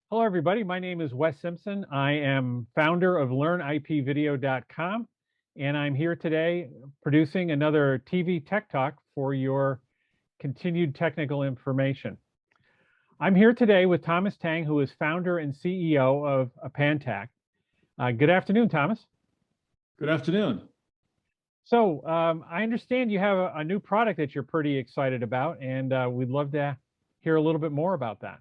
Hello, everybody. My name is Wes Simpson. I am founder of LearnIPVideo.com, and I'm here today producing another TV Tech Talk for your continued technical information. I'm here today with Thomas Tang, who is founder and CEO of Apantec. Good afternoon, Thomas. Good afternoon. So I understand you have a new product that you're pretty excited about, and we'd love to hear a little bit more about that.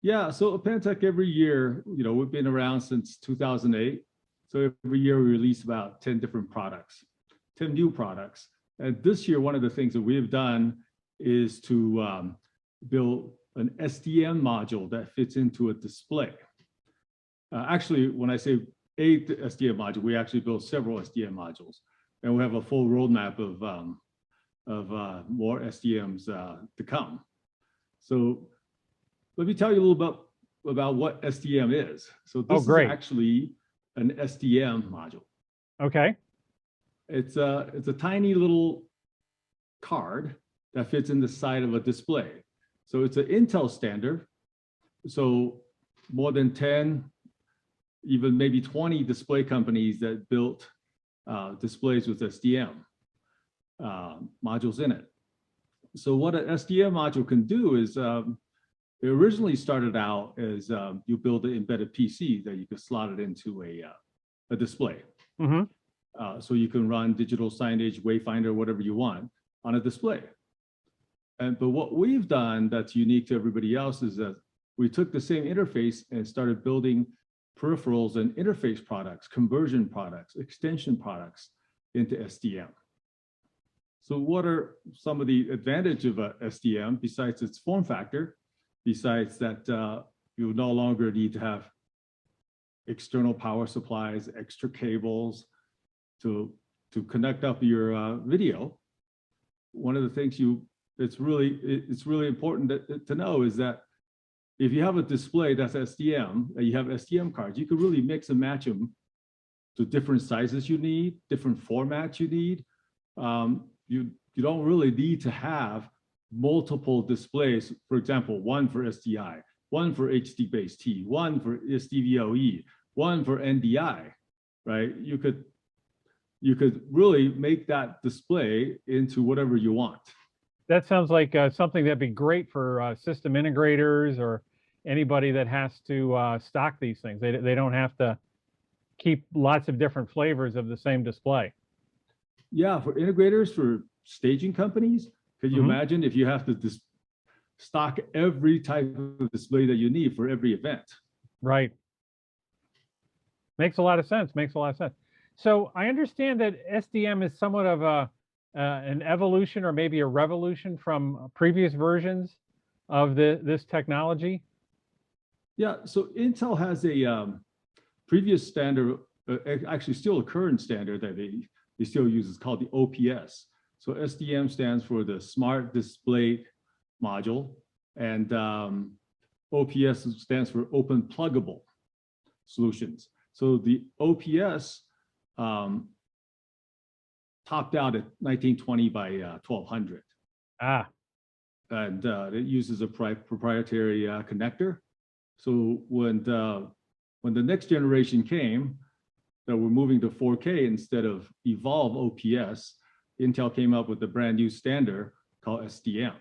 Yeah, so Apantec every year, we've been around since 2008. So every year we release about 10 different products, 10 new products. And this year, one of the things that we've done is to build an SDM module that fits into a display. Actually, when I say a SDM module, we actually built several SDM modules. And we have a full roadmap of more SDMs to come. So let me tell you a little bit about what SDM is. So this is actually an SDM module. Okay. It's a tiny little card that fits in the side of a display. So it's an Intel standard. So more than 10, even maybe 20 display companies that built displays with SDM modules in it. So what an SDM module can do is it originally started out as you build an embedded PC that you could slot it into a display. Mm-hmm. So you can run digital signage, wayfinder, whatever you want on a display. But what we've done that's unique to everybody else is that we took the same interface and started building peripherals and interface products, conversion products, extension products into SDM. So what are some of the advantages of a SDM besides its form factor? Besides that, you no longer need to have external power supplies, extra cables to connect up your video. One of the things it's really important to know is that if you have a display that's SDM, and you have SDM cards, you can really mix and match them to different sizes you need, different formats you need. You don't really need to have multiple displays, for example, one for SDI, one for HDBaseT, one for SDVOE, one for NDI, right? You could really make that display into whatever you want. That sounds like something that'd be great for system integrators or anybody that has to stock these things. They don't have to keep lots of different flavors of the same display. Yeah, for integrators, for staging companies, could you imagine if you have to stock every type of display that you need for every event? Right. Makes a lot of sense. Makes a lot of sense. So I understand that SDM is somewhat of an evolution or maybe a revolution from previous versions of this technology. Yeah. So Intel has a previous standard, actually still a current standard that they still use. It's called the OPS. So SDM stands for the Smart Display Module, and OPS stands for Open Pluggable Solutions. So the OPS topped out at 1920 by 1200. Ah. And it uses a proprietary connector. So when the next generation came, that we're moving to 4K instead of Evolve OPS, Intel came up with a brand new standard called SDM.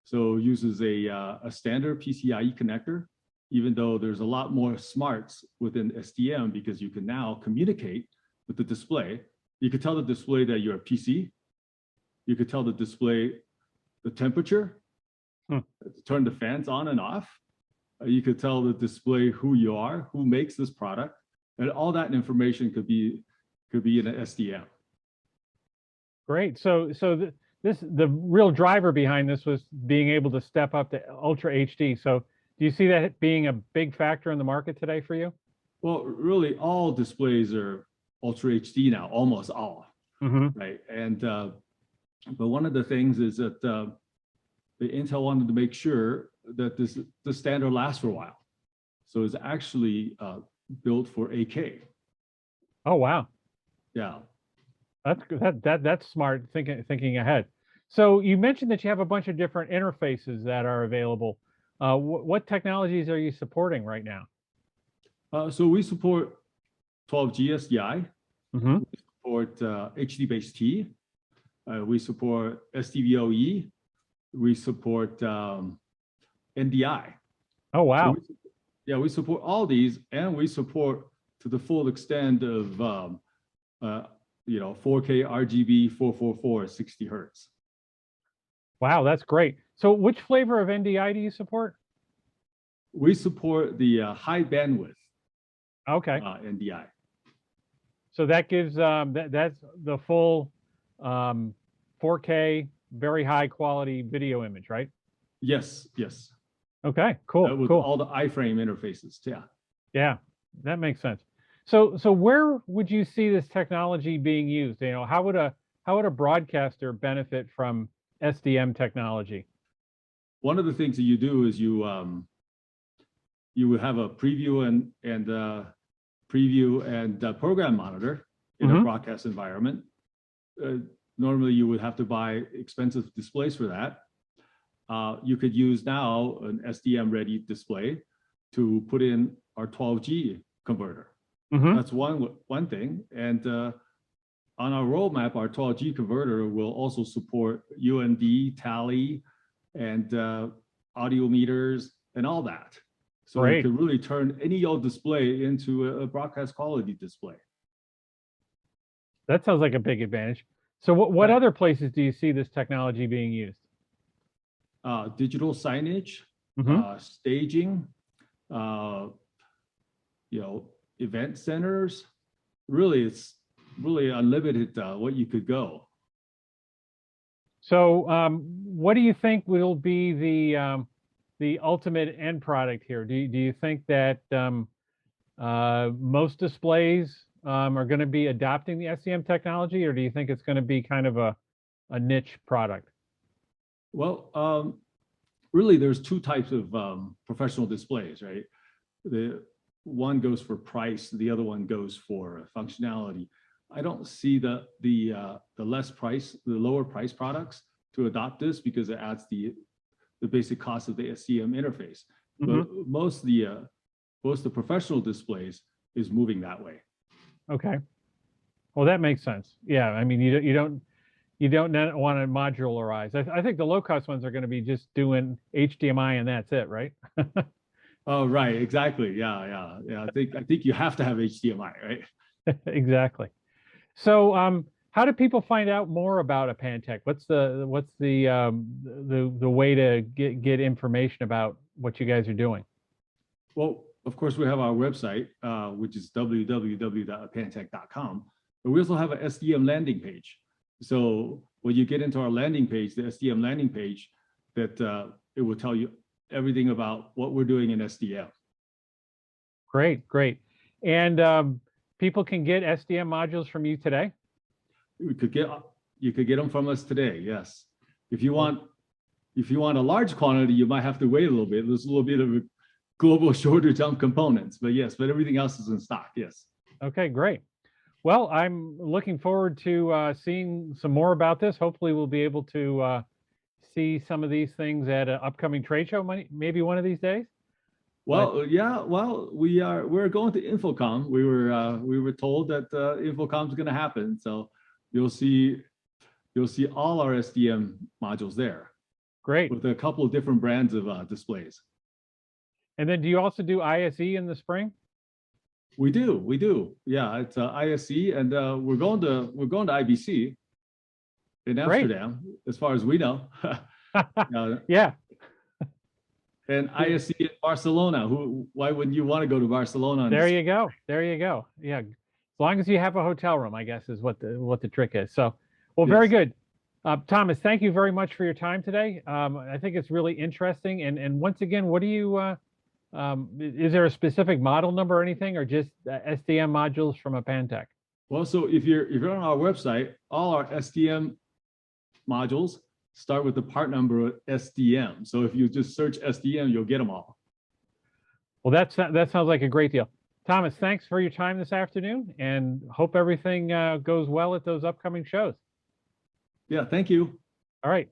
So it uses a standard PCIe connector, even though there's a lot more smarts within SDM because you can now communicate with the display. You could tell the display that you're a PC. You could tell the display the temperature, turn the fans on and off. You could tell the display who you are, who makes this product, and all that information could be in an SDM. Great. So the real driver behind this was being able to step up to Ultra HD. So do you see that being a big factor in the market today for you? Well, really, all displays are Ultra HD now, almost all, right? And but one of the things is that the Intel wanted to make sure that the standard lasts for a while. So it's actually built for 8K. Oh wow! Yeah. That's smart thinking ahead. So you mentioned that you have a bunch of different interfaces that are available. What technologies are you supporting right now? So we support 12G SDI, Mm-hmm. we support HDBaseT, we support SDVOE, we support NDI. Oh, wow. So we support all these, and we support to the full extent of 4K RGB 444 60 hertz. Wow, that's great. So which flavor of NDI do you support? We support the high bandwidth Okay. NDI. So that gives that's the full 4K, very high quality video image, right? Yes, yes. Okay, cool, With cool. all the iframe interfaces, yeah. Yeah, that makes sense. So where would you see this technology being used? How would a broadcaster benefit from SDM technology? One of the things that you do is you would have a preview and program monitor in a broadcast environment. Normally, you would have to buy expensive displays for that. You could use now an SDM-ready display to put in our 12G converter. That's one thing. And on our roadmap, our 12G converter will also support UMD, tally, and audio meters, and all that. So Great. you can really turn any old display into a broadcast quality display. That sounds like a big advantage. So what other places do you see this technology being used? Digital signage, staging, event centers. Really, it's really unlimited what you could go. So what do you think will be the ultimate end product here? Do you think that most displays are going to be adopting the SDM technology, or do you think it's going to be kind of a niche product? Well, really, there's two types of professional displays, right? The one goes for price, the other one goes for functionality. I don't see the lower price products to adopt this because it adds the basic cost of the SDM interface. But most of the professional displays is moving that way. Okay. Well, that makes sense. Yeah, I mean, you don't want to modularize. I think the low cost ones are going to be just doing HDMI and that's it, right? Oh, right, exactly. Yeah. I think you have to have HDMI, right? Exactly. So, how do people find out more about Apantec? What's the way to get information about what you guys are doing? Well, of course, we have our website, which is www.apantec.com. But we also have an SDM landing page. So when you get into our landing page, the SDM landing page, that it will tell you everything about what we're doing in SDM. Great. And people can get SDM modules from you today? You could get them from us today, yes. If you want a large quantity, you might have to wait a little bit. There's a little bit of a global shortage on components, but yes, but everything else is in stock, yes. Okay, great. Well, I'm looking forward to seeing some more about this. Hopefully we'll be able to see some of these things at an upcoming trade show, maybe one of these days. Well, yeah. Well, we're going to InfoComm. We were told that InfoComm is going to happen, so you'll see all our SDM modules there. Great. With a couple of different brands of displays. And then, do you also do ISE in the spring? We do. Yeah, it's ISE, and we're going to IBC in Amsterdam, as far as we know. Yeah. And ISE in Barcelona. Why wouldn't you want to go to Barcelona? There you go. Yeah, as long as you have a hotel room, I guess is what the trick is. So, well, very good. Thomas, thank you very much for your time today. I think it's really interesting. And once again, what do you? Is there a specific model number or anything, or just SDM modules from Apantec? Well, so if you're on our website, all our SDM modules start with the part number SDM. So if you just search SDM, you'll get them all. Well, that sounds like a great deal. Thomas, thanks for your time this afternoon, and hope everything goes well at those upcoming shows. Yeah, thank you. All right.